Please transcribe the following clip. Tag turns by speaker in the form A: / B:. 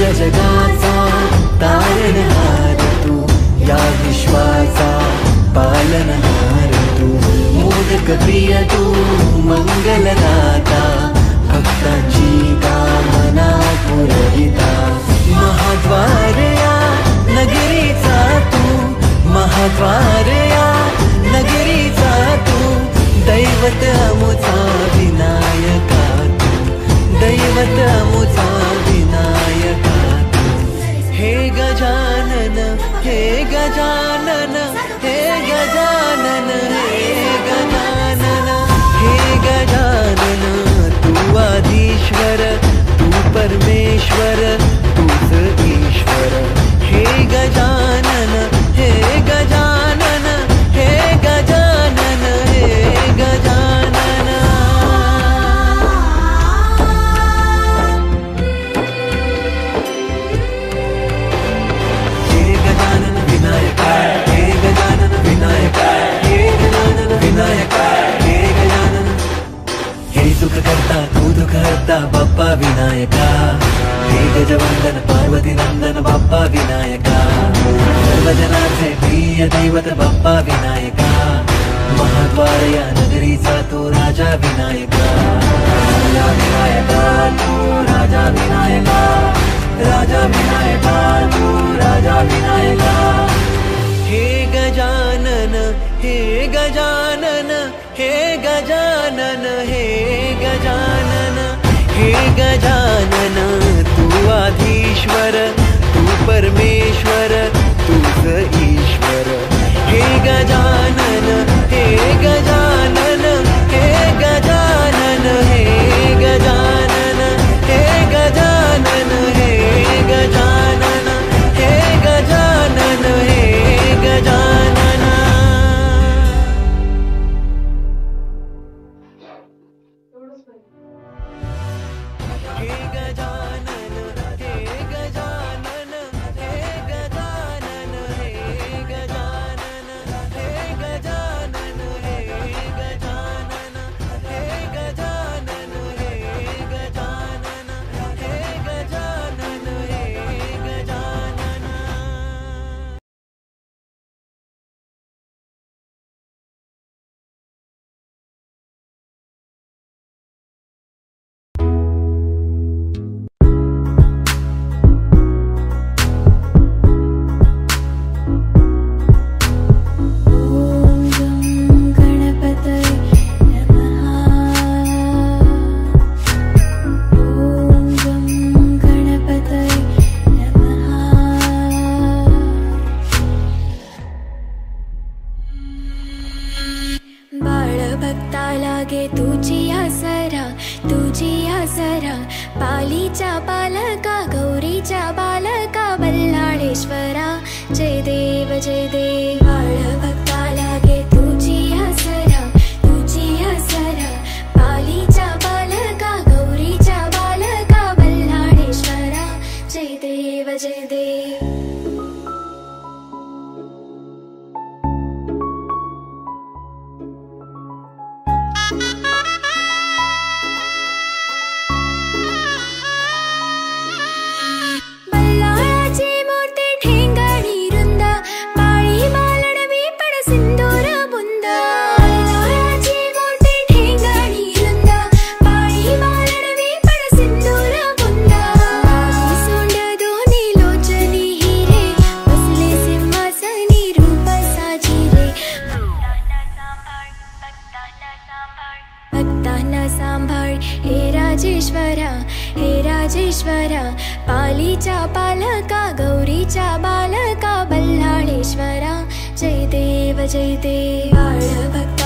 A: सगळ्या जगाचा तारणहार तू, या विश्वाचा पालनहार तू, मोदक प्रिय तू, मंगलदाता, भक्तांची कामना पुरविता, महाद्वार या नगरीचा तू, महाद्वार या नगरीचा तू, दैवत अमुचा विनायका तू, दैवत अमुचा विनायका तू, हे गजानन, हे गजानन, हे गजानन, हे गजानन, हे गजानन, तू आदिश्वर, तू परमेश्वर, तूच ईश्वर, हे गजानन, हे गजानन, हे गजानन, हे गजानन. हे गजानन विनायका, हे गजानन विनायका, हे गजानन विनायका, हे गजानन. हे सुख करता तू दुःख हरता बाप्पा विनायका, हे गजवंदन पार्वती नंदन बाप्पा विनायका, सर्वजनाचे प्रिय दैवत बाप्पा विनायका, महाद्वार या नगरीचा तू राजा विनायका, राजा विनायका तू राजा विनायका, राजा विनायका तू राजा विनायका. हे गजानन, हे गजानन, हे गजानन, हे गजानन, हे गजानन, तू आधीश्वर, तू परमेश्वर, तूच ईश्वर, हे गजानन, हे गजानन, हे गजानन, हे गजानन, हे गजानन, हे गजानन, हे गजानन, हे गजानन. हे गजानन, हे गजानन, हे गजानन, हे गजानन, हे गजानन, हे गजानन, हे गजानन, हे गजानन, हे गजानन, हे गजानन.
B: पालीच्या बालका गौरीच्या बालका बल्लाळेश्वरा, जय देव जय देव. बाळ भक्ता लागे तुझी आसरा, तुझी आसरा, पालीच्या बालका गौरीच्या बालका बल्लाळेश्वरा, जय देव जय देव. हे राजेश्वरा, पालीच्या पालका गौरीच्या बालका बल्लाळेश्वरा, जय देव जय देव. बाळ भक्ता